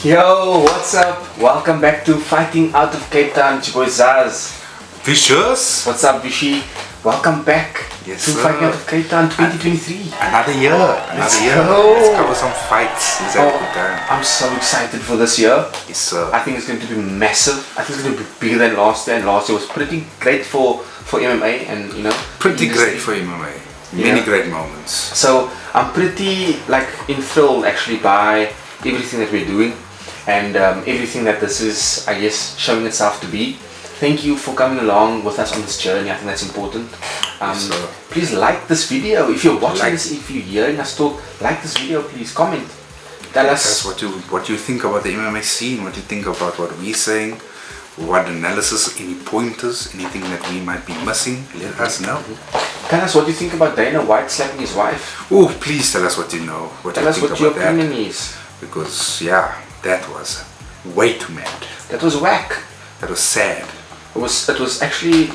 Yo, what's up? Welcome back to Fighting Out of Cape Town. It's your boy Zaz. Vicious. What's up, Vichy? Welcome back Yes, to sir. Fighting Out of Cape Town 2023. Another year. Let's Another year. go. Let's cover some fights. Let's have a good time. I'm so excited for this year. Yes, sir. I think it's going to be massive. I think it's going to be bigger than last year. And last year was pretty great for MMA and Pretty industry. great for MMA. Yeah. Many great moments. So I'm pretty enthralled actually by everything that we're doing and everything that this is, I guess, showing itself to be. Thank you for coming along with us on this journey. I think that's important. Yes, sir. Please like this video. If you're watching Like. this, if you're hearing us talk, like this video. Please comment. Tell That's us. what you think about the MMA scene. What you think about what we're saying. What analysis, any pointers, anything that we might be missing. Let us know. Tell us what you think about Dana White slapping his wife. Oh, please tell us what you know. What Tell you us think what your about that. opinion is. Because yeah, that was way too mad. That was whack. That was sad. It was actually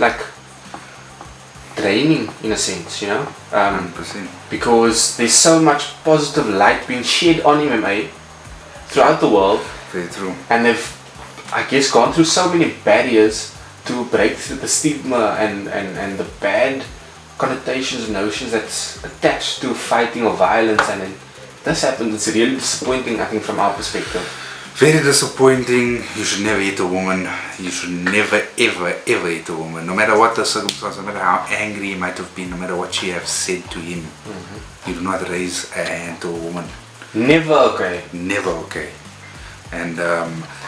draining in a sense, 100%. because there's so much positive light being shed on MMA throughout the world, Very true. and they've, I guess, gone through so many barriers to break through the stigma and the bad connotations and notions that's attached to fighting or violence, and then this happened. It's really disappointing, I think, from our perspective. Very disappointing. You should never hit a woman. You should never, ever, ever hit a woman. No matter what the circumstance, no matter how angry he might have been, no matter what she have said to him, you do not raise a hand to a woman. Never okay. Never okay. And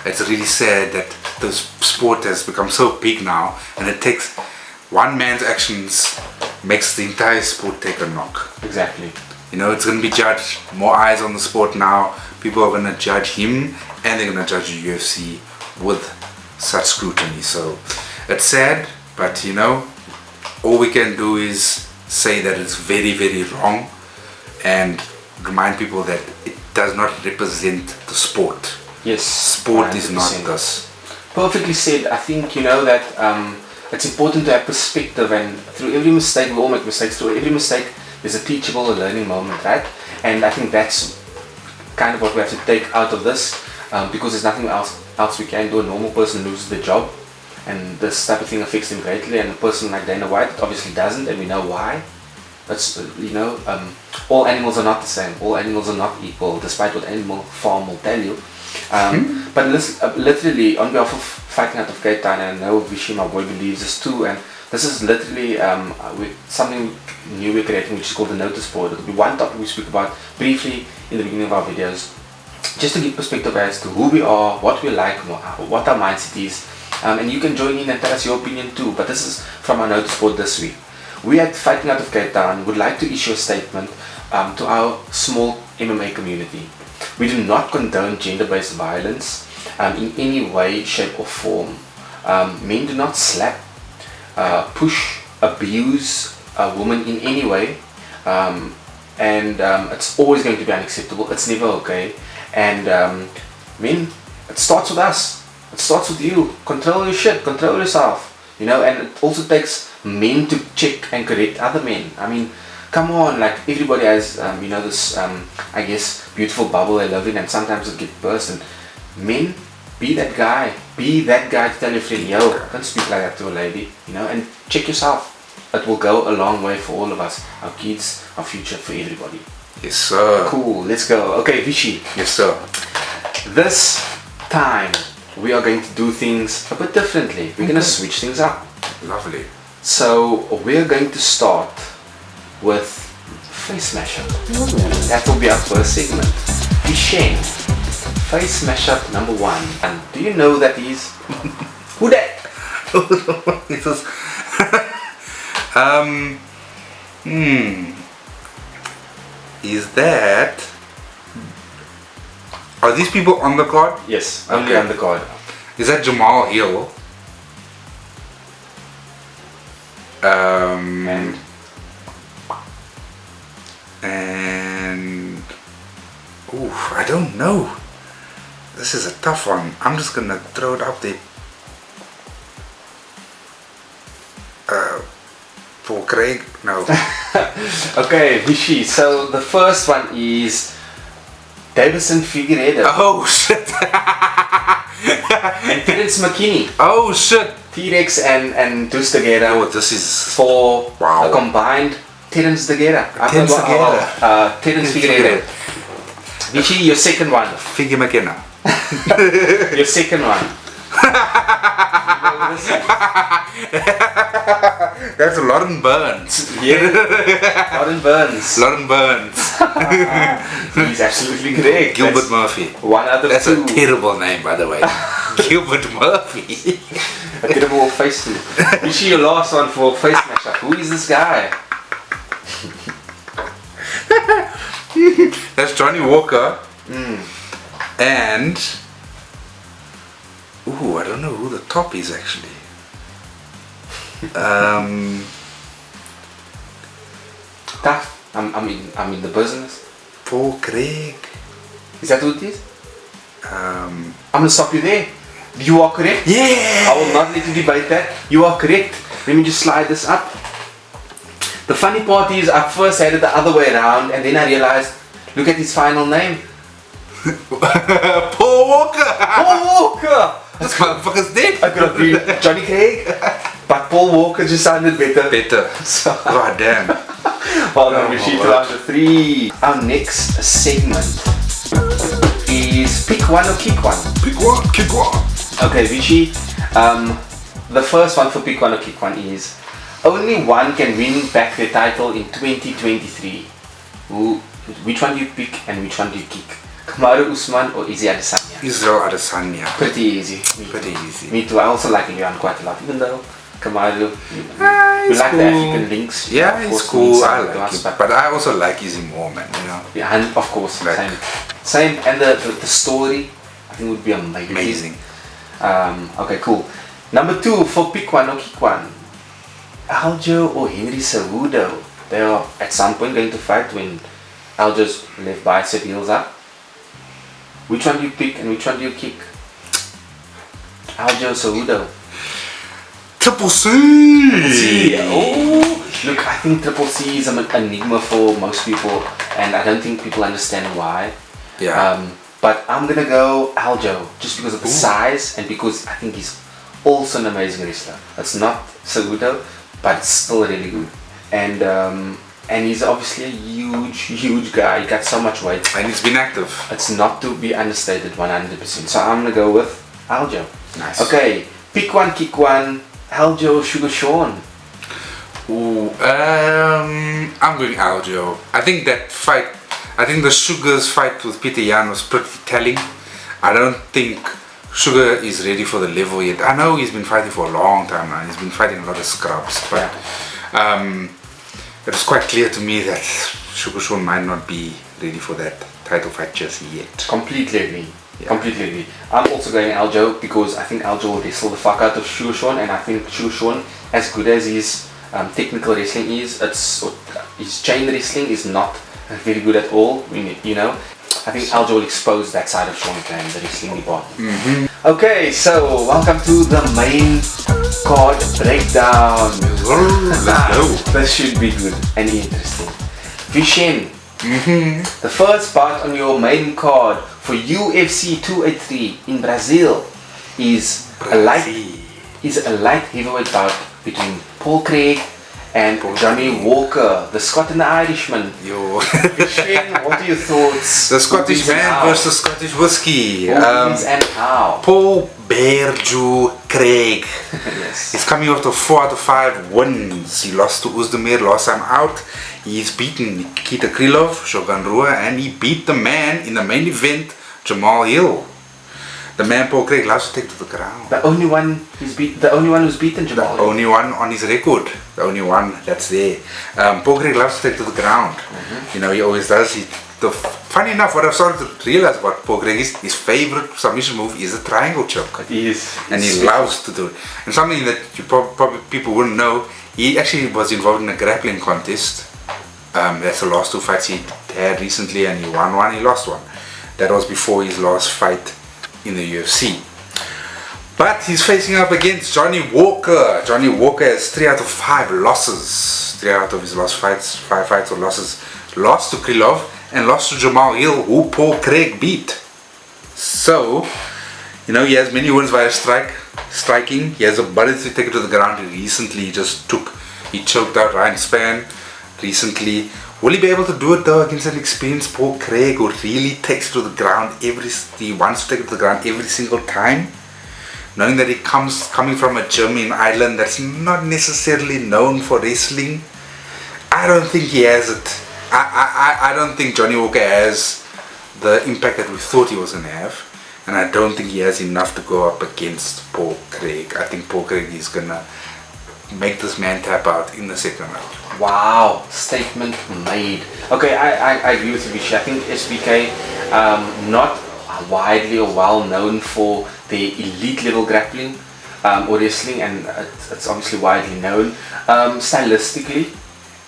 it's really sad that the sport has become so big now, and it takes one man's actions makes the entire sport take a knock. Exactly. It's going to be judged. More eyes on the sport now. People are going to judge him, and they're going to judge the UFC with such scrutiny. So it's sad, but all we can do is say that it's very, very wrong, and remind people that it does not represent the sport. Yes. Sport is not 100%. this. Perfectly said. I think that it's important to have perspective, and through every mistake, we all make mistakes. Through every mistake, there's a teachable or learning moment, right? And I think that's kind of what we have to take out of this, because there's nothing else we can do. A normal person loses their job, and this type of thing affects them greatly. And a person like Dana White obviously doesn't, and we know why. That's all animals are not the same. All animals are not equal, despite what Animal Farm will tell you. But literally, on behalf of Fighting Out of Cape Town, and I know Vichy, my boy, believes this too, and this is literally something new we're creating, which is called the notice board. It'll be one topic we speak about briefly in the beginning of our videos, just to give perspective as to who we are, what we like, what our mindset is, and you can join in and tell us your opinion too. But this is from our notice board this week. We at Fighting Out of Cape Town would like to issue a statement to our small MMA community. We do not condone gender-based violence in any way, shape or form. Men do not slap, push, abuse a woman in any way, and it's always going to be unacceptable. It's never okay. And men, it starts with us. It starts with you. Control your shit. Control yourself. And it also takes men to check and correct other men. I mean, come on, everybody has this I guess beautiful bubble they live in, and sometimes it gets burst. And men, be that guy to tell your friend, yo, don't speak like that to a lady, and check yourself. It will go a long way for all of us, our kids, our future, for everybody. Yes, sir. Cool, let's go. Okay, Vichy, Yes, sir. this time we are going to do things a bit differently. We're going to switch things up. Lovely. So we're going to start with face mashup. That will be our first segment. Vichy, face mashup number 1. And do you know that is who that? This is Is that? Are these people on the card? Yes, only Okay. on the card. Is that Jamal Hill? And I don't know. This is a tough one. I'm just gonna throw it up there. For Craig, no. Okay, Vichy. So the first one is Davison Figueiredo. Oh shit. And Terence McKinney. Oh shit. T-Rex and Dus de Guerra. Oh, this is For wow. a combined Terence de Guerra. Terence de Guerra. Terence Figueiredo. Vichy, your second one. Figure McKenna. Your second one. That's Lauren Burns. Yeah. Lauren Burns. Lauren Burns. He's absolutely correct. Gilbert That's Murphy. one out of That's two. a terrible name, by the way. Gilbert Murphy. A terrible face too. Vichy, your last one for face mashup. Who is this guy? That's Johnny Walker. And ooh, I don't know who the top is actually. Tough. I'm in the business. Paul Craig. Is that what it is? Um, I'm gonna stop you there. You are correct. yeah. I will not let you debate that. You are correct. Let me just slide this up. The funny part is I first had it the other way around and then I realized, look at his final name. Paul Walker. Paul Walker! This motherfucker's dead. I could have been Johnny Craig, but Paul Walker just sounded better. Better. So, God damn. hold on, we my shoot word. round to 3. Our next segment is pick one or kick one. Pick one, kick one. Okay, Vichy, the first one for pick one or kick one is only one can win back the title in 2023. Which one do you pick and which one do you kick? Kamaru Usman or Izzy Adesanya? Israel Adesanya. Pretty easy. Pretty easy. Me too. I also like Leon quite a lot, even though Kamaru, we He's like the cool. African links. Yeah, Of he's course, cool. means I something to like us, him. But I also like Izzy more, man. You know. yeah, and of course, Like- same. And the story, I think would be amazing. Amazing. Okay, cool. Number 2 for pick one or kick one. Aljo or Henry Cejudo. They are at some point going to fight when Aljo's left bicep heals up. Which one do you pick and which one do you kick? Aljo Cejudo. Triple C. C. Oh, look, I think Triple C is an enigma for most people, and I don't think people understand why. Yeah. But I'm gonna go Aljo just because of the size and because I think he's also an amazing wrestler. It's not Cejudo, but it's still really good. And he's obviously a huge guy. He got so much weight. And he's been active. It's not to be understated 100%. So I'm gonna go with Aljo. Nice. Okay, pick one, kick one. Aljo, Sugar Sean. Ooh, I'm going Aljo. I think that fight, I think the Sugar's fight with Peter Yan was pretty telling. I don't think Sugar is ready for the level yet. I know he's been fighting for a long time now. He's been fighting a lot of scrubs, but it was quite clear to me that Sugar Sean might not be ready for that title fight just yet. Completely agree. Yeah. Completely agree. I'm also going Aljo because I think Aljo will wrestle the fuck out of Sugar Sean, and I think Sugar Sean, as good as his technical wrestling is, his chain wrestling is not very good at all. You know, I think Aljo will expose that side of Sean's game, the wrestling department. Okay, so welcome to the main card breakdown. Let's go. This should be good and interesting. Vishen, the first part on your main card for UFC 283 in Brazil is a light heavyweight bout between Paul Craig and Johnny Walker, the Scot and the Irishman. Yo. Vishen, what are your thoughts? The Scottish Who wins and man how? versus Scottish whiskey. Who wins and how? Paul Bearju Craig. Yes. He's coming off to 4 out of 5 wins. He lost to Uzdemir last time out. He's beaten Nikita Krylov, Shogun Rua, and he beat the man in the main event, Jamal Hill. The man Paul Craig loves to take to the ground. The only one who's beaten Jamal. The only one on his record. The only one that's there. Paul Craig loves to take to the ground. You know, he always does. Funny enough, what I've started to realize about Paul Craig is his favorite submission move is a triangle choke. It is. And he loves to do it. And something that you probably people wouldn't know, he actually was involved in a grappling contest. That's the last 2 fights he had recently, and he won one, he lost one. That was before his last fight in the UFC. But he's facing up against Johnny Walker. Johnny Walker has 3 out of 5 losses. 3 out of his last fights, 5 fights or losses. Lost to Krylov and lost to Jamal Hill, who Paul Craig beat. So, you know, he has many wins via striking. He has the ability to take it to the ground. He choked out Ryan Spann recently. Will he be able to do it though against an experienced Paul Craig who really takes it to the ground he wants to take it to the ground every single time? Knowing that he coming from a gym in Ireland that's not necessarily known for wrestling, I don't think he has it. I don't think Johnny Walker has the impact that we thought he was going to have, and I don't think he has enough to go up against Paul Craig. I think Paul Craig is going to make this man tap out in the second round. Wow, statement made. Okay, I agree with you, Vichy. I think SBK, not widely or well known for their elite level grappling or wrestling, and it's obviously widely known. Stylistically,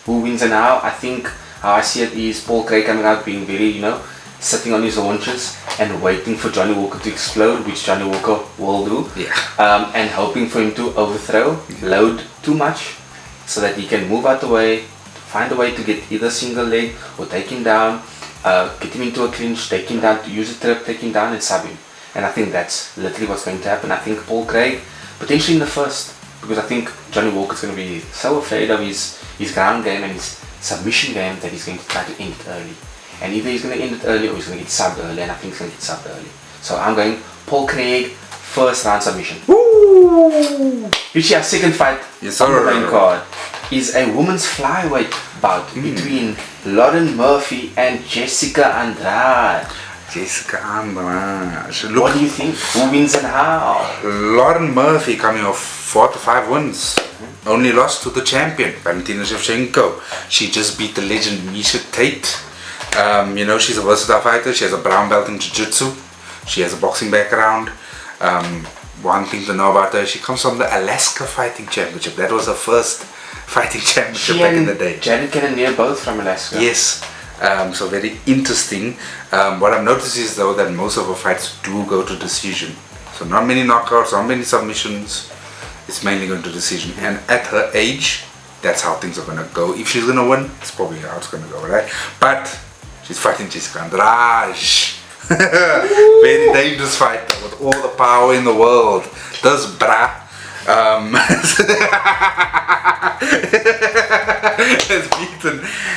who wins and how? I think how I see it is Paul Craig coming out being very, you know, sitting on his haunches and waiting for Johnny Walker to explode, which Johnny Walker will do. Yeah. And hoping for him to overthrow, load too much, so that he can move out the way, find a way to get either single leg or take him down, get him into a clinch, take him down, to use a trip, take him down and sub him. And I think that's literally what's going to happen. I think Paul Craig, potentially in the first, because I think Johnny Walker's going to be so afraid of his ground game and his submission game that he's going to try to end it early. And either he's going to end it early or he's going to get subbed early, and I think he's going to get subbed early. So I'm going Paul Craig, first round submission. Woo! Which our second fight on the main card is a women's flyweight bout between Lauren Murphy and Jessica Andrade. What do you think? Who wins and how? Lauren Murphy coming off 4 to 5 wins. Only lost to the champion, Valentina Shevchenko. She just beat the legend Misha Tate. You know, she's a versatile fighter. She has a brown belt in Jiu-Jitsu. She has a boxing background. One thing to know about her, she comes from the Alaska Fighting Championship. That was her first fighting championship back in the day. Jared Cannonier both from Alaska. Yes. So very interesting. What I've noticed is though that most of her fights do go to decision. So not many knockouts, not many submissions. It's mainly going to decision. And at her age, that's how things are going to go. If she's going to win, it's probably how it's going to go, right? But she's fighting Jessica Andrade. Very dangerous fighter with all the power in the world. This bra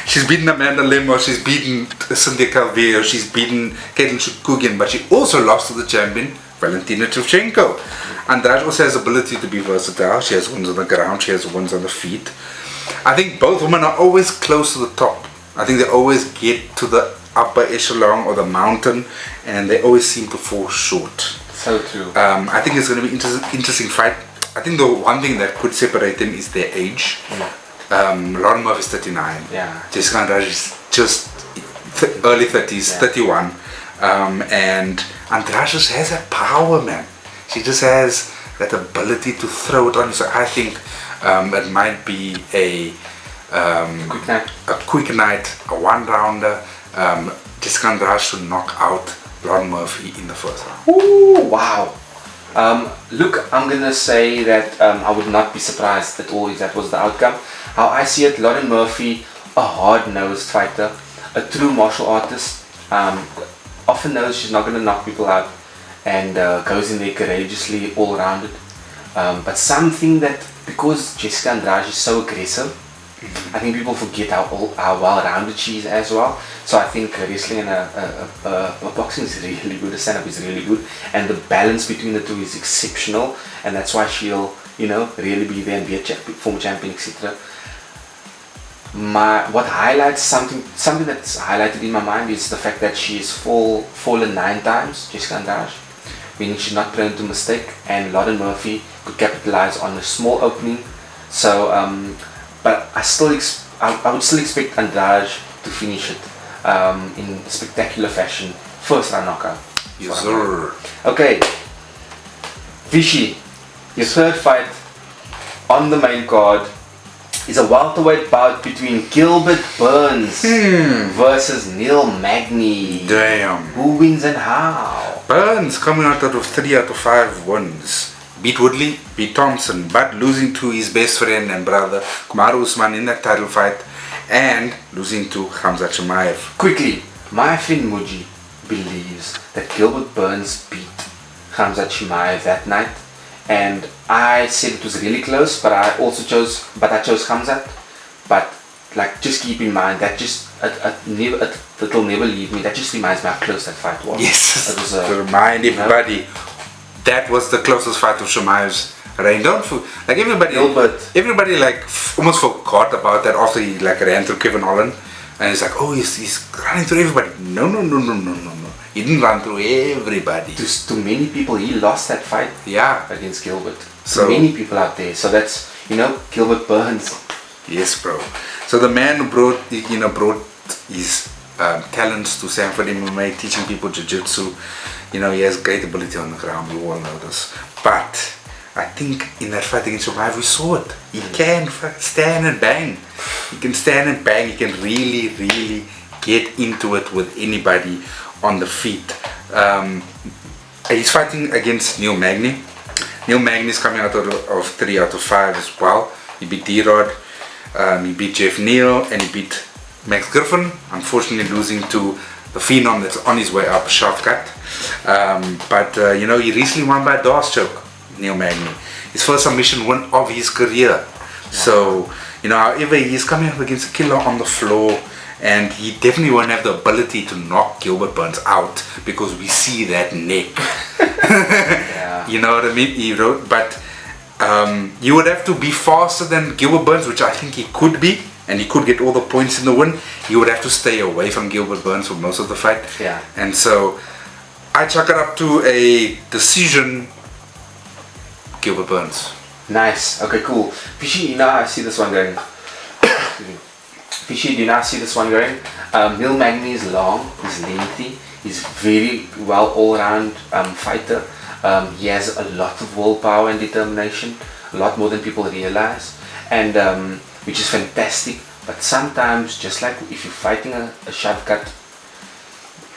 she's beaten Amanda Lemo, she's beaten Cynthia Calvillo, she's beaten Caitlin Chukugian, but she also lost to the champion Valentina Shevchenko. Andrade also has the ability to be versatile. She has wins on the ground, she has wins on the feet. I think both women are always close to the top. I think they always get to the upper echelon or the mountain, and they always seem to fall short. So true. I think it's going to be interesting fight. I think the one thing that could separate them is their age. Lauren Murphy is 39. Yeah. Jessica Andrade is just early 30s, 31. And Andrade just has that power, man. She just has that ability to throw it on. So I think it might be a quick night, a one-rounder. Jessica Andrade should knock out Lauren Murphy in the first round. Ooh, wow. Look, I'm gonna say that I would not be surprised at all if that was the outcome. How I see it, Lauren Murphy, a hard-nosed fighter, a true martial artist, often knows she's not gonna knock people out, and goes in there courageously, all-rounded. But something that, because Jessica Andrade is so aggressive, I think people forget how well-rounded she is as well. So I think wrestling and boxing is really good, the stand-up is really good, and the balance between the two is exceptional, and that's why she'll, you know, really be there and be a former champion, etc. What highlights something that's highlighted in my mind is the fact that she has fallen 9 times, Jessica Andrade, meaning she's not prone to mistake, and Lauren Murphy could capitalize on a small opening. So, but I would still expect Andrade to finish it in spectacular fashion. First round knockout. Yes, sir. Okay, Vichy, your third fight on the main card is a welterweight bout between Gilbert Burns versus Neil Magny. Damn. Who wins and how? Burns coming out of 3 out of 5 wins. Beat Woodley, beat Thompson, but losing to his best friend and brother Kamaru Usman in that title fight, and losing to Khamzat Chimaev. Quickly, My friend Muji believes that Gilbert Burns beat Khamzat Chimaev that night, and I said it was really close, but I chose Khamzat. But like, just keep in mind that it'll never leave me. That just reminds me how close that fight was. Yes, it was, to remind everybody, that was the closest fight of Chimaev's reign. Like everybody like almost forgot about that after he like ran through Kevin Holland, and it's like, oh, he's running through everybody. No. He didn't run through everybody. To many people, he lost that fight. Yeah, against Gilbert. So many people out there. So that's, Gilbert Burns. Yes, bro. So the man who brought his talents to Sanford MMA, teaching people jiu-jitsu. He has great ability on the ground. We all know this. But I think in that fight against Chimaev, we saw it. He can stand and bang. He can stand and bang. He can really, really get into it with anybody on the feet. He's fighting against Neil Magny. Neil Magny is coming out of 3 out of 5 as well. He beat D-Rod, he beat Jeff Neal, and he beat Max Griffin. Unfortunately losing to the Phenom that's on his way up, Shavkat. But he recently won by a Darce choke, Neil Magny. His first submission win of his career. Wow. So, however, he's coming up against a killer on the floor, and he definitely won't have the ability to knock Gilbert Burns out because we see that neck. Yeah. You know what I mean? But you would have to be faster than Gilbert Burns, which I think he could be, and he could get all the points in the win. You would have to stay away from Gilbert Burns for most of the fight. Yeah. And so I chalk it up to a decision, Gilbert Burns. Nice. Okay, cool. Fishy, I see this one going. Fishy, do you not see this one going? Neil Magny is long, he's lengthy, he's very well all-round fighter. He has a lot of willpower and determination, a lot more than people realize, and which is fantastic. But sometimes, just like if you're fighting a Shavkat,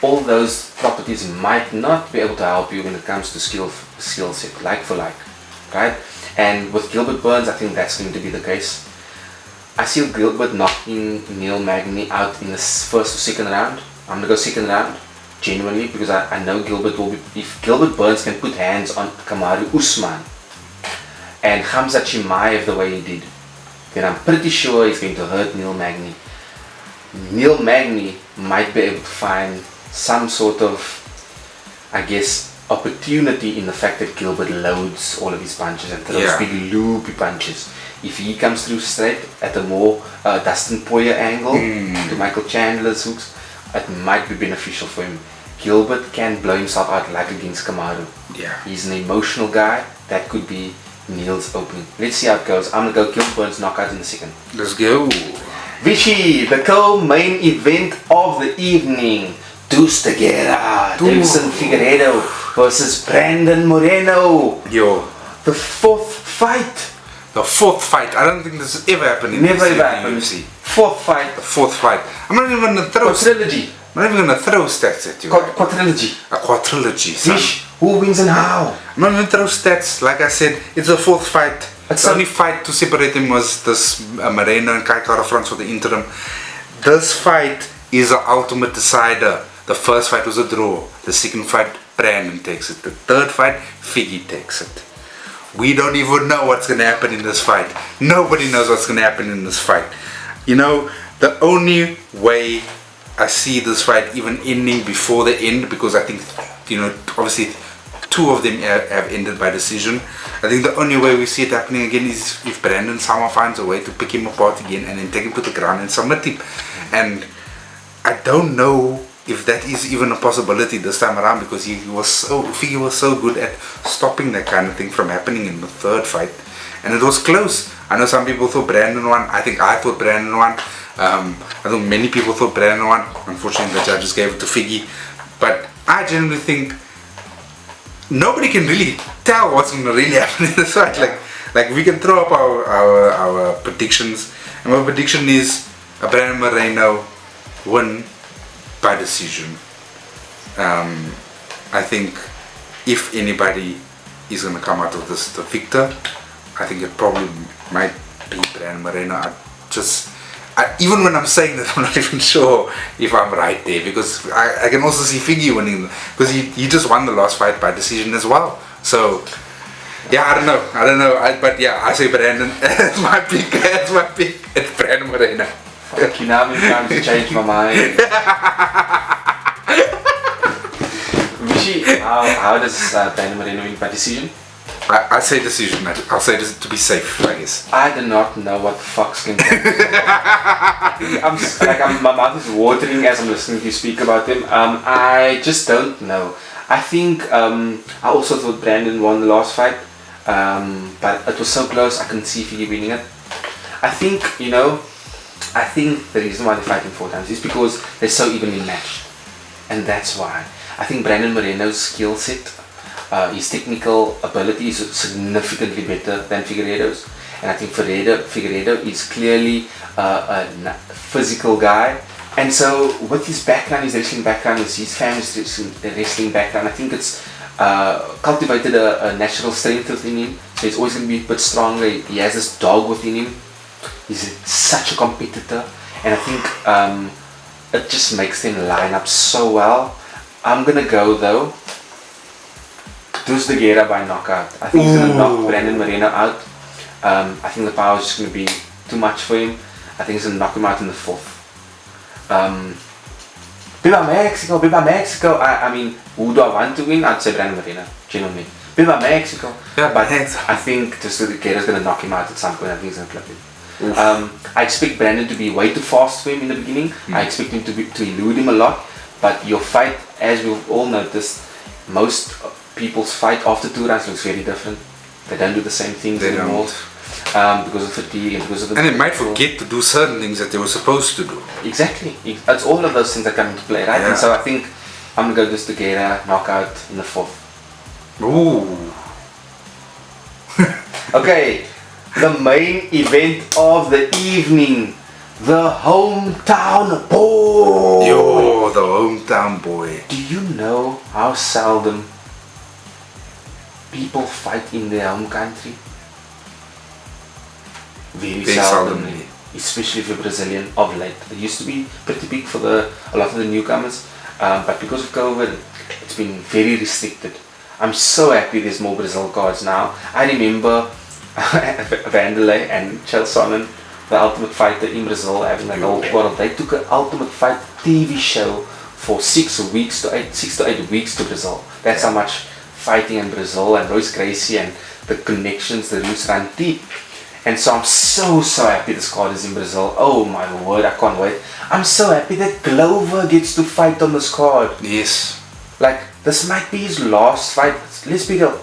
all those properties might not be able to help you when it comes to skill set, like for like, right? And with Gilbert Burns, I think that's going to be the case. I see Gilbert knocking Neil Magny out in the first or second round. I'm going to go second round, genuinely, because I know Gilbert will be, if Gilbert Burns can put hands on Kamaru Usman and Khamzat Chimaev the way he did, then I'm pretty sure he's going to hurt Neil Magny. Neil Magny might be able to find some sort of, I guess, opportunity in the fact that Gilbert loads all of his punches and throws big loopy punches. If he comes through straight at a more Dustin Poirier angle to Michael Chandler's hooks, it might be beneficial for him. Gilbert can blow himself out like against Kamaru. Yeah. He's an emotional guy. That could be Neil's opening. Let's see how it goes. I'm going to go Gilbert Burns knockout in the second. Let's go. Vichy, the co-main event of the evening. Deuce de Guerra, Davison Figueiredo versus Brandon Moreno. Yo. The fourth fight. The fourth fight. I don't think this has ever happened in Never ever happened. UFC. Fourth fight. The fourth fight. I'm not even gonna throw. Quadrilogy. I'm not even gonna throw stats at you. Quadrilogy. A quadrilogy. Son. Fish. Who wins and how? I'm not gonna throw stats. Like I said, it's the fourth fight. The only fight to separate him was this Moreno and Kai Kara France for the interim. This fight is the ultimate decider. The first fight was a draw. The second fight, Brandon takes it. The third fight, Figgy takes it. We don't even know what's going to happen in this fight. Nobody knows what's going to happen in this fight. The only way I see this fight even ending before the end, because I think, obviously two of them have ended by decision. I think the only way we see it happening again is if Brandon somehow finds a way to pick him apart again and then take him to the ground and submit him. And I don't know if that is even a possibility this time around, because Figgy was so good at stopping that kind of thing from happening in the third fight, and it was close. I know some people thought Brandon won. I thought Brandon won. I think many people thought Brandon won. Unfortunately, the judges gave it to Figgy. But I generally think nobody can really tell what's going to really happen in this fight. Like we can throw up our predictions, and my prediction is a Brandon Moreno win by decision. I think if anybody is going to come out of this the victor, I think it probably might be Brandon Moreno. even when I'm saying that, I'm not even sure if I'm right there, because I can also see Figgy winning, because he just won the last fight by decision as well. So yeah, I don't know. But yeah, I say Brandon as my pick. It's Brandon Moreno. Fuck you, now I'm trying to change my mind. Rishi, how does Brandon Moreno win by decision? I say decision. I'll say this to be safe, I guess. I do not know what the fuck's going on. My mouth is watering as I'm listening to you speak about him. I just don't know. I think I also thought Brandon won the last fight, but it was so close I couldn't see Figgy winning it. I think the reason why they're fighting 4 times is because they're so evenly matched, and that's why. I think Brandon Moreno's skill set, his technical ability is significantly better than Figueiredo's, and I think Figueiredo is clearly a physical guy, and so with his background, his wrestling background, his family's wrestling background, I think it's cultivated a natural strength within him, so he's always going to be a bit stronger. He has this dog within him. He's such a competitor, and I think it just makes them line up so well. I'm gonna go though. Dus de Guerra by knockout. I think he's gonna knock Brandon Moreno out. I think the power is just gonna be too much for him. I think he's gonna knock him out in the 4th. Viva Mexico! I mean, who do I want to win? I'd say Brandon Moreno, genuinely. Viva Mexico! Yeah, but I think Dus de Guerra's gonna knock him out at some point. I think he's gonna clip him. I expect Brandon to be way too fast for him in the beginning. I expect him to elude him a lot. But your fight, as we've all noticed, most people's fight after 2 rounds looks very different. They don't do the same things anymore because of fatigue and because of the. And they might forget to do certain things that they were supposed to do. Exactly. It's all of those things that come into play, right? Yeah. And so I think I'm gonna go Dus de Guerra knockout in the 4th. Ooh. Okay, the main event of the evening. The hometown boy! Yo, the hometown boy. Do you know how seldom people fight in their home country? Very seldomly. Especially if you're Brazilian of late. It used to be pretty big for a lot of the newcomers, but because of COVID, it's been very restricted. I'm so happy there's more Brazil cards now. I remember Vanderlei and Chael Sonnen, the Ultimate Fighter in Brazil, having that whole world. They took an Ultimate Fight TV show for 6 to 8 weeks to Brazil. That's how much fighting in Brazil, and Royce Gracie and the connections, the roots run deep. And so I'm so happy this card is in Brazil. Oh my word, I can't wait. I'm so happy that Glover gets to fight on this card. Yes. Like, this might be his last fight. Let's be real.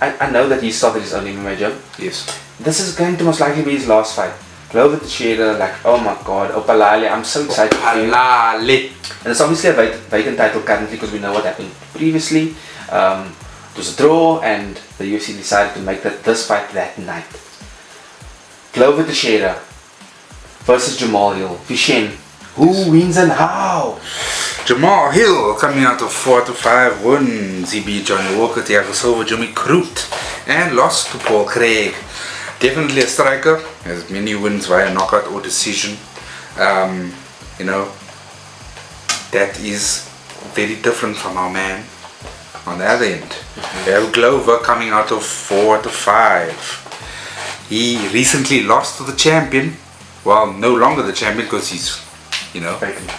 I know that he started his own MMA gym. Yes. This is going to most likely be his last fight. Glover Teixeira, like, oh my god, Opalale, I'm so excited for him. Opalale. And it's obviously a vacant title currently because we know what happened previously. It was a draw and the UFC decided to make this fight that night. Glover Teixeira versus Jamal Hill. Vishen, who wins and how? Jamal Hill coming out of 4 to 5 wins. He beat Johnny Walker, Thiago Silva, Jimmy Crute, and lost to Paul Craig. Definitely a striker, has many wins via knockout or decision. You know, that is very different from our man on the other end. We have Glover coming out of 4 to 5. He recently lost to the champion. Well, no longer the champion because he's, you know,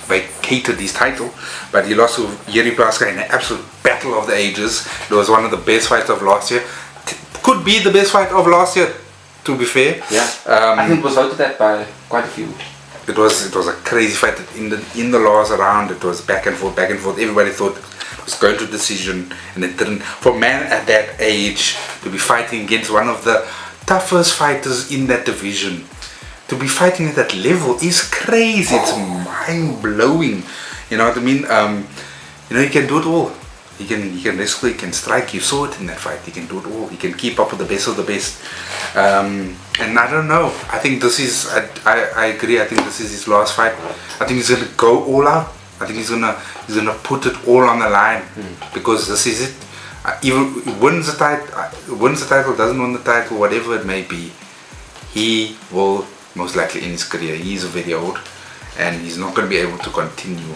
vacated his title. But he lost to Yuri Plaska in an absolute battle of the ages. It was one of the best fights of last year. Could be the best fight of last year, to be fair. Yeah. I think it was voted that by quite a few. It was a crazy fight in the last round. It was back and forth. Everybody thought it was going to decision, and it didn't. For a man at that age to be fighting against one of the toughest fighters in that division, to be fighting at that level is crazy. It's mind blowing. You know what I mean? You know, he can do it all. He can wrestle, he can strike. You saw it in that fight. He can do it all. He can keep up with the best of the best. And I don't know. I think this is. I agree. I think this is his last fight. I think he's gonna go all out. I think he's gonna put it all on the line because this is it. Even wins the title, doesn't win the title, whatever it may be, he will most likely in his career. He's very old, and he's not going to be able to continue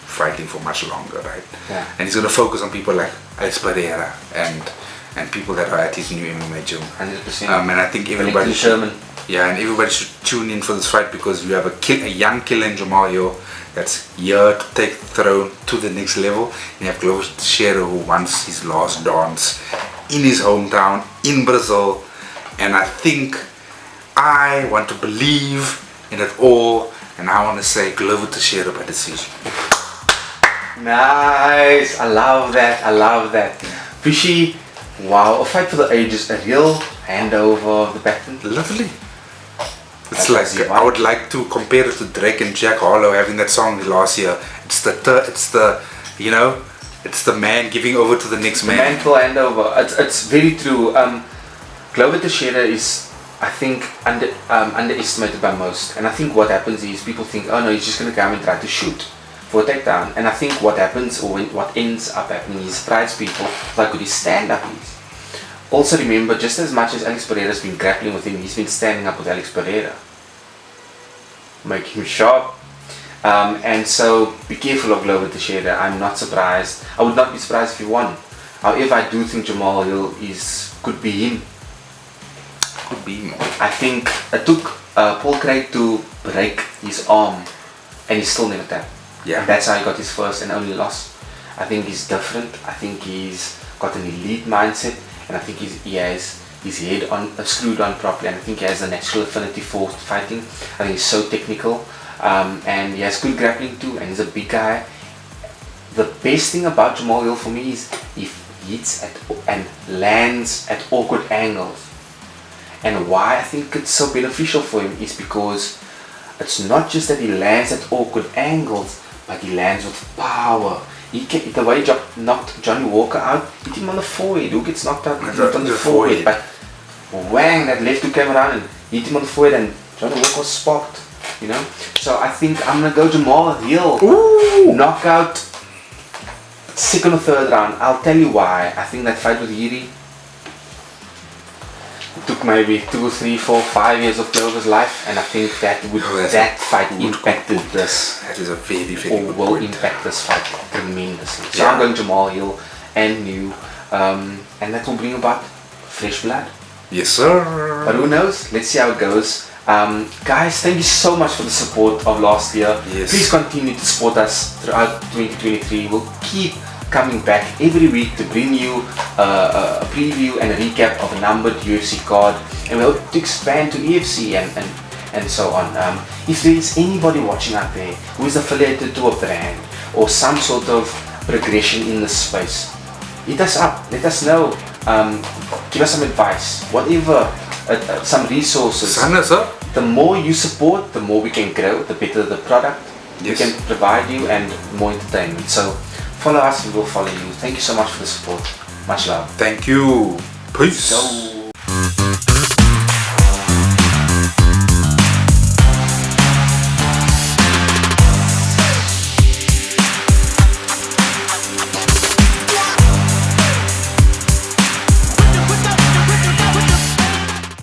fighting for much longer, right? Yeah. And he's going to focus on people like Alex Pereira and people that are at his new MMA gym. 100%. And I think everybody should, Sherman. yeah, and everybody should tune in for this fight, because you have a young killer in Jamal Hill that's here to take the throne to the next level. And you have Glover Teixeira, who wants his last dance in his hometown in Brazil. And I want to believe in it all, and I want to say Glover Teixeira by decision. Nice. I love that. Fishy, wow, a fight for the ages, a real handover of the baton. Lovely. It's That's like, easy, I would like to compare it to Drake and Jack Harlow having that song last year. It's the man giving over to the next man. Mantle handover. It's very true. Glover Teixeira is, I think, underestimated by most. And I think what happens is people think, oh no, he's just going to come and try to shoot for a takedown. And I think what happens, or what ends up happening, is surprise people like good his stand-up is. Also remember, just as much as Alex Pereira's been grappling with him, he's been standing up with Alex Pereira, making him sharp. And so be careful of Glover Teixeira. I'm not surprised. I would not be surprised if he won. However, I do think Jamal Hill could be him. Could be him. I think it took Paul Craig to break his arm, and he still never tapped. Yeah. And that's how he got his first and only loss. I think he's different. I think he's got an elite mindset, and I think he has his head screwed on properly, and I think he has a natural affinity for fighting. I think he's so technical, and he has good grappling too, and he's a big guy. The best thing about Jamal Hill for me is he hits and lands at awkward angles. And why I think it's so beneficial for him is because it's not just that he lands at awkward angles, but he lands with power. The way he knocked Johnny Walker out, hit him on the forehead. Who gets knocked out? Hit on the forehead. But whang, that left hook came around and hit him on the forehead, and Johnny Walker was sparked. You know? So I think I'm gonna go Jamal Hill. Ooh. Knockout, second or third round. I'll tell you why. I think that fight with Yuri took maybe 2, 3, 4, 5 years of Glover's life, and I think that fight impacted this. That is a very, very good will point. impact this fight tremendously. So Yeah. I'm going Jamal Hill and new, and that will bring about fresh blood. Yes, sir. But who knows? Let's see how it goes. Guys, thank you so much for the support of last year. Yes. Please continue to support us throughout 2023. We'll keep coming back every week to bring you a preview and a recap of a numbered UFC card, and we hope to expand to UFC and so on. If there is anybody watching out there who is affiliated to a brand or some sort of progression in this space, hit us up, let us know, give us some advice, whatever, some resources. Sign us up. The more you support, the more we can grow, the better the product we Yes. can provide you, and more entertainment. So follow us, we will follow you. Thank you so much for the support. Much love. Thank you. Peace. Go.